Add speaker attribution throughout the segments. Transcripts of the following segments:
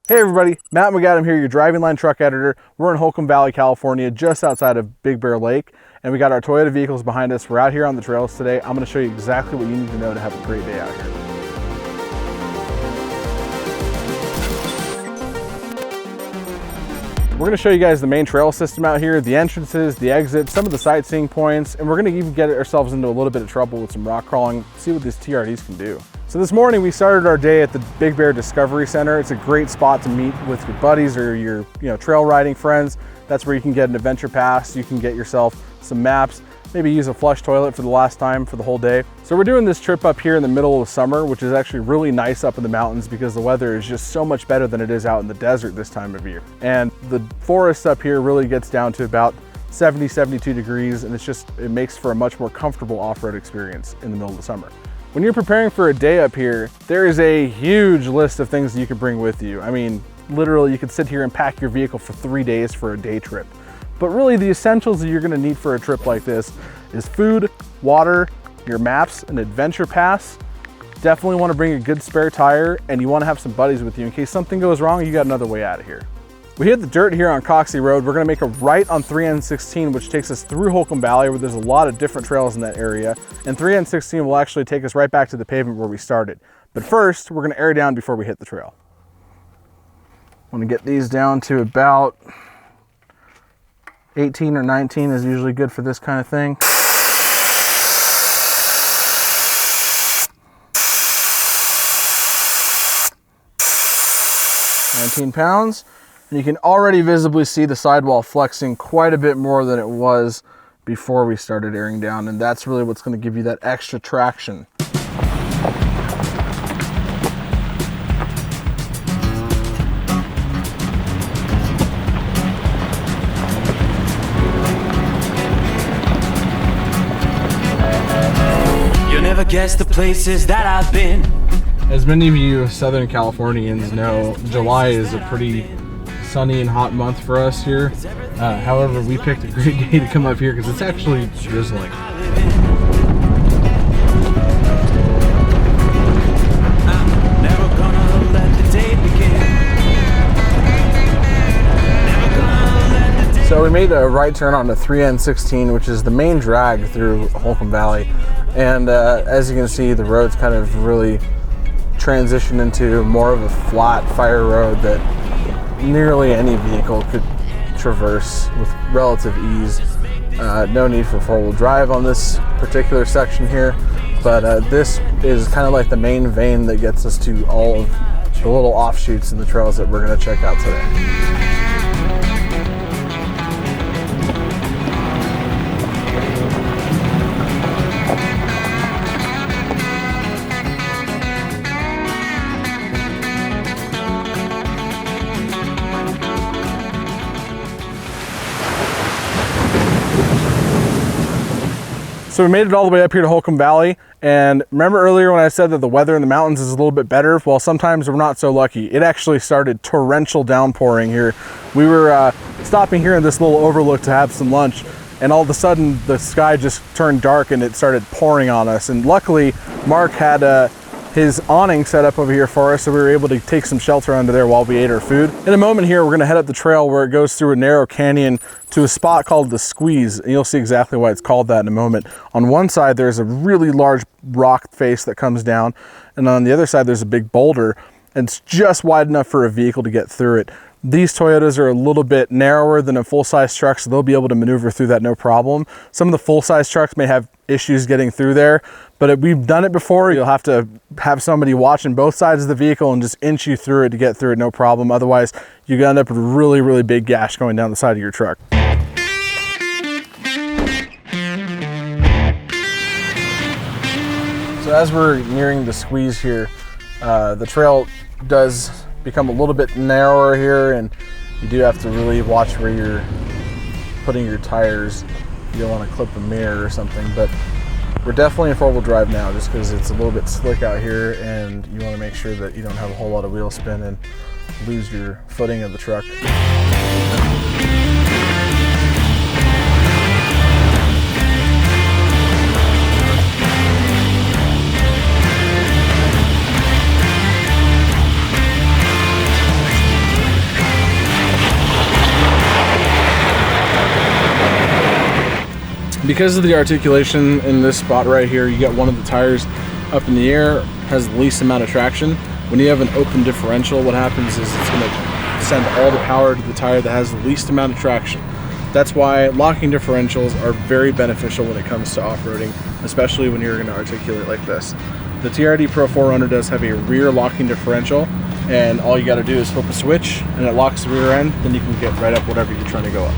Speaker 1: Hey everybody, Matt McAdam here, your driving line truck editor. We're in Holcomb Valley, California, just outside of Big Bear Lake, and we got our Toyota vehicles behind us. We're out here on the trails today. I'm going to show you exactly what you need to know to have a great day out here. We're going to show you guys the main trail system out here, the entrances, the exits, some of the sightseeing points, and we're going to even get ourselves into a little bit of trouble with some rock crawling, see what these TRDs can do. So this morning we started our day at the Big Bear Discovery Center. It's a great spot to meet with your buddies or your trail riding friends. That's where you can get an adventure pass, you can get yourself some maps, maybe use a flush toilet for the last time for the whole day. So we're doing this trip up here in the middle of summer, which is actually really nice up in the mountains because the weather is just so much better than it is out in the desert this time of year. And the forest up here really gets down to about 70, 72 degrees, and it makes for a much more comfortable off-road experience in the middle of the summer. When you're preparing for a day up here, there is a huge list of things that you can bring with you. I mean, literally you could sit here and pack your vehicle for 3 days for a day trip. But really the essentials that you're gonna need for a trip like this is food, water, your maps, an adventure pass. Definitely wanna bring a good spare tire, and you wanna have some buddies with you in case something goes wrong, you got another way out of here. We hit the dirt here on Coxey Road. We're gonna make a right on 3N16, which takes us through Holcomb Valley, where there's a lot of different trails in that area. And 3N16 will actually take us right back to the pavement where we started. But first, we're gonna air down before we hit the trail. I'm gonna get these down to about 18 or 19 is usually good for this kind of thing. £19. And you can already visibly see the sidewall flexing quite a bit more than it was before we started airing down, and that's really what's going to give you that extra traction.
Speaker 2: You'll never guess the places that I've been.
Speaker 1: As many of you Southern Californians know, July is a pretty sunny and hot month for us here. However, we picked a great day to come up here because it's actually drizzling. So we made a right turn onto 3N16, which is the main drag through Holcomb Valley. And as you can see, the road's kind of really transitioned into more of a flat fire road that nearly any vehicle could traverse with relative ease. No need for four-wheel drive on this particular section here, but this is kind of like the main vein that gets us to all of the little offshoots in the trails that we're going to check out today. So we made it all the way up here to Holcomb Valley, and remember earlier when I said that the weather in the mountains is a little bit better? Well, sometimes we're not so lucky. It actually started torrential downpouring here. We were stopping here in this little overlook to have some lunch, and all of a sudden the sky just turned dark and it started pouring on us. And luckily Mark had his awning set up over here for us, so we were able to take some shelter under there while we ate our food. In a moment here, we're gonna head up the trail where it goes through a narrow canyon to a spot called the Squeeze, and you'll see exactly why it's called that in a moment. On one side, there's a really large rock face that comes down, and on the other side, there's a big boulder, and it's just wide enough for a vehicle to get through it. These Toyotas are a little bit narrower than a full-size truck, so they'll be able to maneuver through that no problem. Some of the full-size trucks may have issues getting through there, but we've done it before. You'll have to have somebody watching both sides of the vehicle and just inch you through it to get through it no problem. Otherwise, you end up with a really, really big gash going down the side of your truck. So as we're nearing the Squeeze here, the trail does become a little bit narrower here, and you do have to really watch where you're putting your tires. You don't want to clip a mirror or something, but we're definitely in four-wheel drive now just because it's a little bit slick out here, and you want to make sure that you don't have a whole lot of wheel spin and lose your footing of the truck. Because of the articulation in this spot right here, you get one of the tires up in the air, has the least amount of traction. When you have an open differential, what happens is it's going to send all the power to the tire that has the least amount of traction. That's why locking differentials are very beneficial when it comes to off-roading, especially when you're going to articulate like this. The TRD Pro 4Runner does have a rear locking differential, and all you got to do is flip a switch and it locks the rear end, then you can get right up whatever you're trying to go up.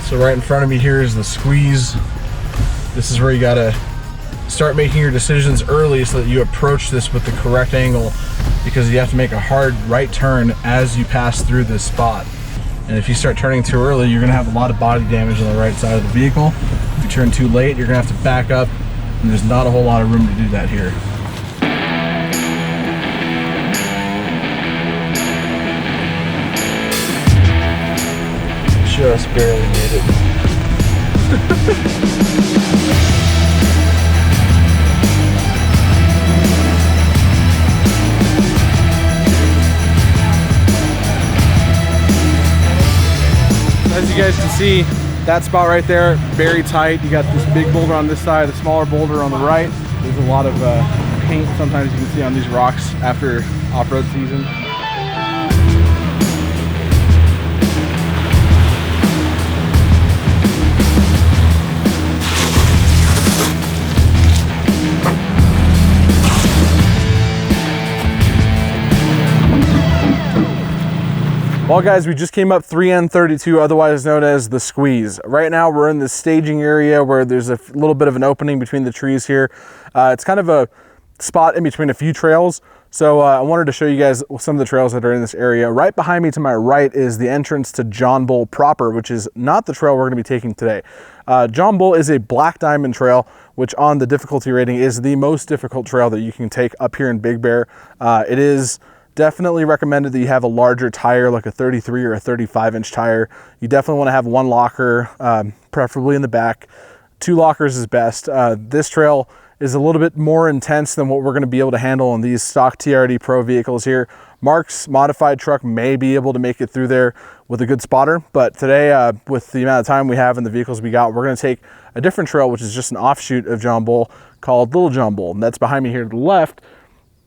Speaker 1: So right in front of me here is the squeeze. This is where you gotta start making your decisions early so that you approach this with the correct angle, because you have to make a hard right turn as you pass through this spot. And if you start turning too early, you're gonna have a lot of body damage on the right side of the vehicle. If you turn too late, you're gonna have to back up, and there's not a whole lot of room to do that here. Just barely made it. As you guys can see, that spot right there, very tight. You got this big boulder on this side, a smaller boulder on the right. There's a lot of paint sometimes you can see on these rocks after off-road season. Well guys, we just came up 3N32, otherwise known as the squeeze. Right now we're in the staging area where there's a little bit of an opening between the trees here. It's kind of a spot in between a few trails. So I wanted to show you guys some of the trails that are in this area. Right behind me to my right is the entrance to John Bull proper, which is not the trail we're gonna be taking today. John Bull is a black diamond trail, which on the difficulty rating is the most difficult trail that you can take up here in Big Bear. It is definitely recommended that you have a larger tire, like a 33 or a 35-inch tire. You definitely want to have one locker, preferably in the back. 2 lockers is best. This trail is a little bit more intense than what we're going to be able to handle on these stock TRD Pro vehicles here. Mark's modified truck may be able to make it through there with a good spotter, but today, with the amount of time we have and the vehicles we got, we're going to take a different trail, which is just an offshoot of John Bull called Little John Bull, and that's behind me here to the left.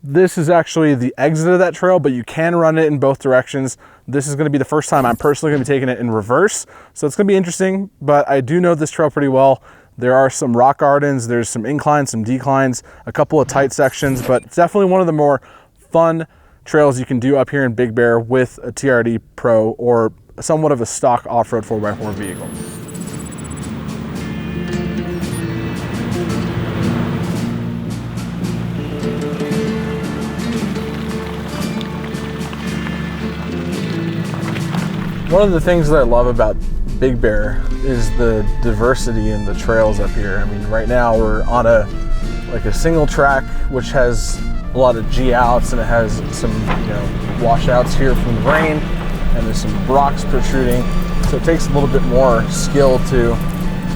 Speaker 1: This is actually the exit of that trail, but you can run it in both directions. This is going to be the first time I'm personally going to be taking it in reverse, so it's going to be interesting, but I do know this trail pretty well. There are some rock gardens, there's some inclines, some declines, a couple of tight sections, but it's definitely one of the more fun trails you can do up here in Big Bear with a TRD Pro or somewhat of a stock off-road 4x4 vehicle. One of the things that I love about Big Bear is the diversity in the trails up here. I mean, right now we're on a single track, which has a lot of G-outs, and it has some, washouts here from the rain, and there's some rocks protruding. So it takes a little bit more skill to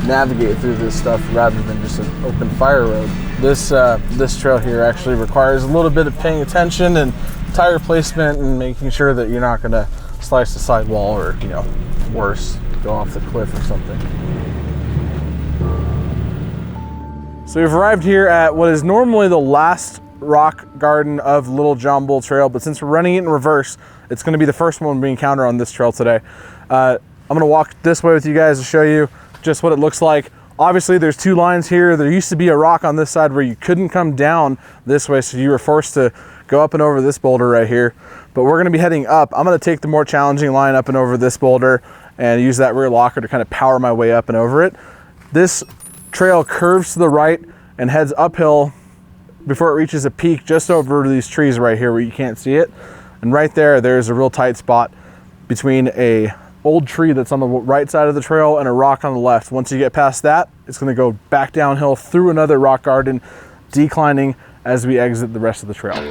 Speaker 1: navigate through this stuff rather than just an open fire road. This trail here actually requires a little bit of paying attention and tire placement and making sure that you're not gonna slice the sidewall or, worse, go off the cliff or something. So we've arrived here at what is normally the last rock garden of Little John Bull Trail, but since we're running it in reverse, it's going to be the first one we encounter on this trail today. I'm going to walk this way with you guys to show you just what it looks like. Obviously there's two lines here. There used to be a rock on this side where you couldn't come down this way, so you were forced to go up and over this boulder right here. But we're going to be heading up. I'm going to take the more challenging line up and over this boulder and use that rear locker to kind of power my way up and over it. This trail curves to the right and heads uphill before it reaches a peak just over these trees right here where you can't see it. And right there's a real tight spot between a old tree that's on the right side of the trail and a rock on the left. Once you get past that, it's going to go back downhill through another rock garden, declining as we exit the rest of the trail.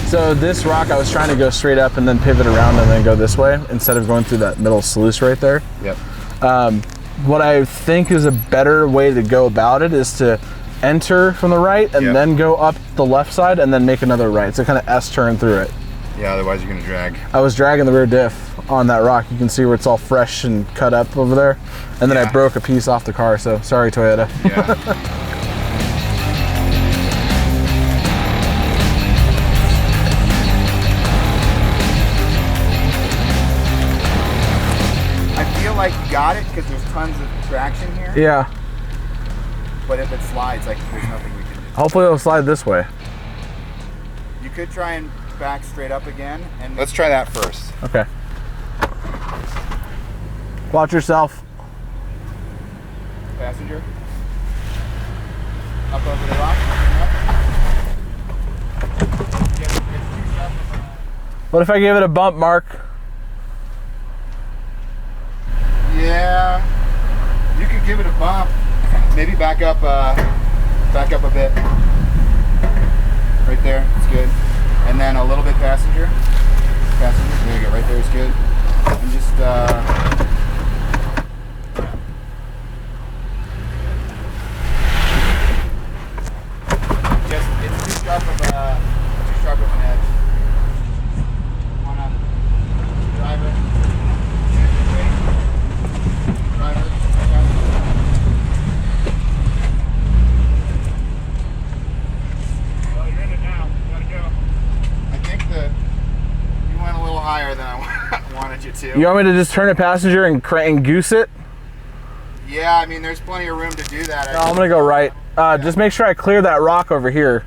Speaker 1: So this rock, I was trying to go straight up and then pivot around and then go this way instead of going through that middle sluice right there.
Speaker 3: Yep.
Speaker 1: What I think is a better way to go about it is to enter from the right and then go up the left side and then make another right. So kind of S-turn through it.
Speaker 3: Yeah, otherwise you're gonna drag.
Speaker 1: I was dragging the rear diff on that rock. You can see where it's all fresh and cut up over there. And then I broke a piece off the car, so sorry, Toyota.
Speaker 3: Yeah. Like you got it because there's tons of traction here.
Speaker 1: Yeah.
Speaker 3: But if it slides, like there's nothing we can do.
Speaker 1: Hopefully it'll slide this way.
Speaker 3: You could try and back straight up again, and let's try that first.
Speaker 1: Okay. Watch yourself.
Speaker 3: Passenger. Up over the rock.
Speaker 1: What if I give it a bump, Mark?
Speaker 3: Yeah, you could give it a bump. Maybe back up a bit. Right there, it's good. And then a little bit passenger. There you go. Right there is good. And just it's too sharp of an edge. Wanna drive it. Higher than I wanted you to.
Speaker 1: You want me to just turn a passenger and goose it?
Speaker 3: Yeah, I mean, there's plenty of room to do that.
Speaker 1: No, I'm gonna go right. Just make sure I clear that rock over here.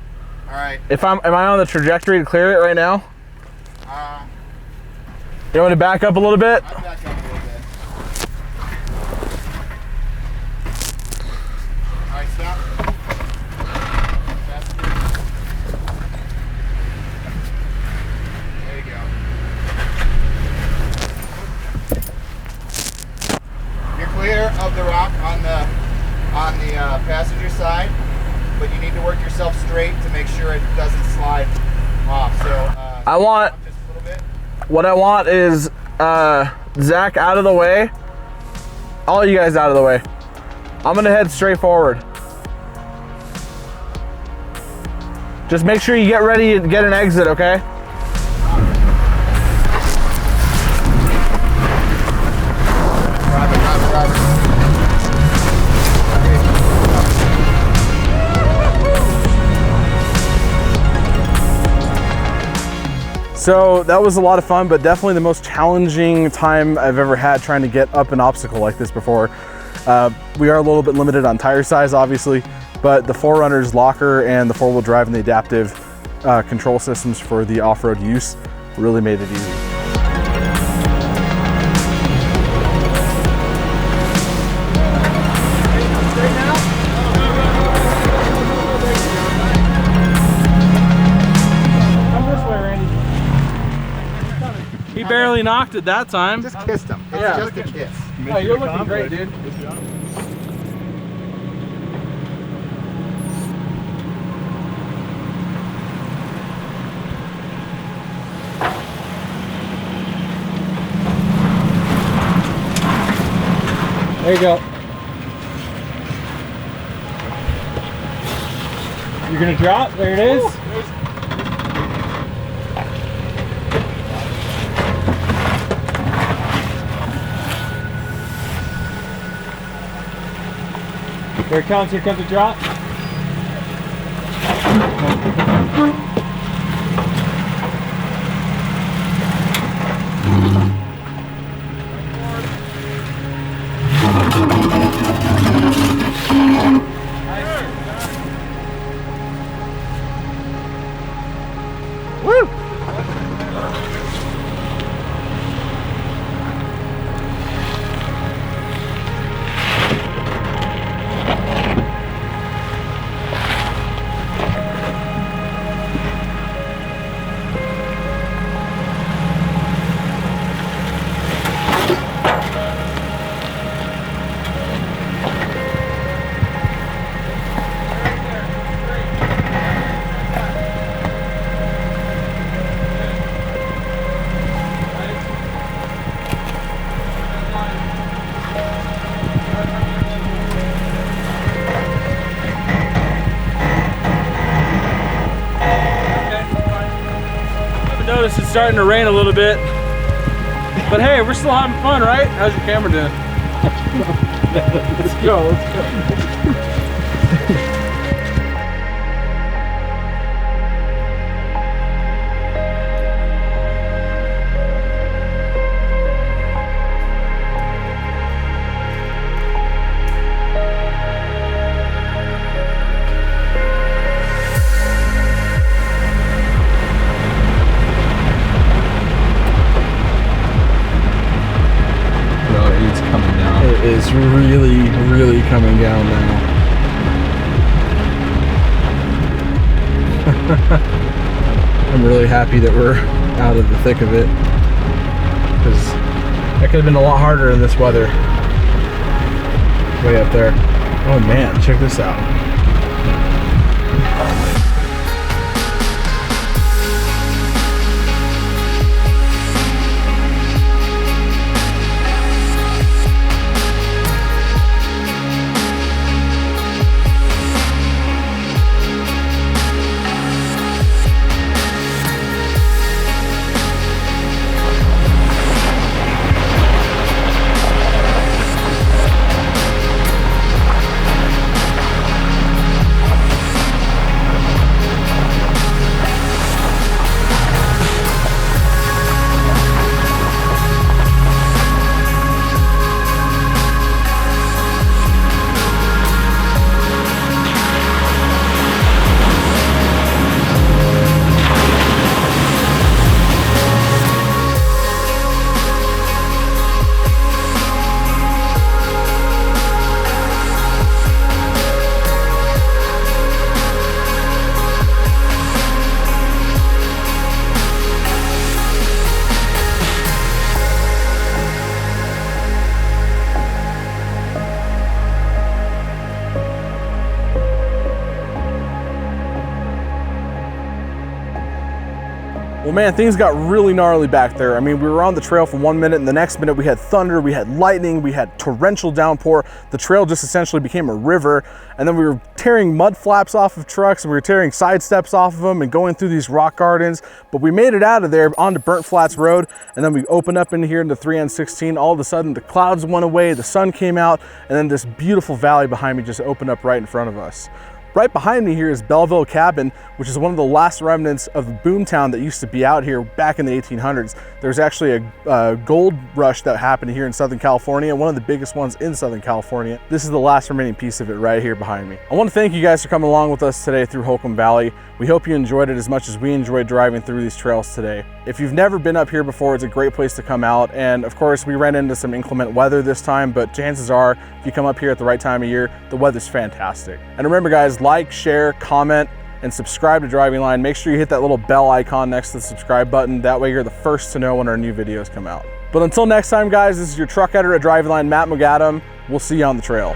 Speaker 3: All right.
Speaker 1: Am I on the trajectory to clear it right now? You want me to back up a little bit?
Speaker 3: I'll back up a little bit. All right, stop. There you go. You're clear of the rock on the passenger side, but you need to work yourself straight to make sure it doesn't slide off. So
Speaker 1: I want
Speaker 3: just a little bit.
Speaker 1: what I want is Zach out of the way. All you guys out of the way. I'm gonna head straight forward. Just make sure you get ready to get an exit, okay? So that was a lot of fun, but definitely the most challenging time I've ever had trying to get up an obstacle like this before. We are a little bit limited on tire size, obviously, but the 4Runner's locker and the 4-wheel drive and the adaptive control systems for the off-road use really made it easy. He barely knocked it that time.
Speaker 3: Just kissed him. It's just a kiss.
Speaker 1: Oh, you're looking great, dude. There you go. You're gonna drop? There it is. Here it comes, here comes the drop. Woo! Notice it's starting to rain a little bit, but hey, we're still having fun, right? How's your camera doing? Let's go, let's go. Is really coming down now. I'm really happy that we're out of the thick of it, because that could have been a lot harder in this weather. Way up there. Oh man, check this out. Well man, things got really gnarly back there. I mean, we were on the trail for 1 minute and the next minute we had thunder, we had lightning, we had torrential downpour. The trail just essentially became a river. And then we were tearing mud flaps off of trucks and we were tearing side steps off of them and going through these rock gardens. But we made it out of there onto Burnt Flats Road. And then we opened up in here into 3N16. All of a sudden the clouds went away, the sun came out, and then this beautiful valley behind me just opened up right in front of us. Right behind me here is Belleville Cabin, which is one of the last remnants of the boomtown that used to be out here back in the 1800s. There's actually a gold rush that happened here in Southern California, one of the biggest ones in Southern California. This is the last remaining piece of it right here behind me. I want to thank you guys for coming along with us today through Holcomb Valley. We hope you enjoyed it as much as we enjoyed driving through these trails today. If you've never been up here before, it's a great place to come out. And of course, we ran into some inclement weather this time, but chances are, if you come up here at the right time of year, the weather's fantastic. And remember guys, like, share, comment, and subscribe to Driving Line. Make sure you hit that little bell icon next to the subscribe button. That way you're the first to know when our new videos come out. But until next time, guys, this is your truck editor at Driving Line, Matt McAdam. We'll see you on the trail.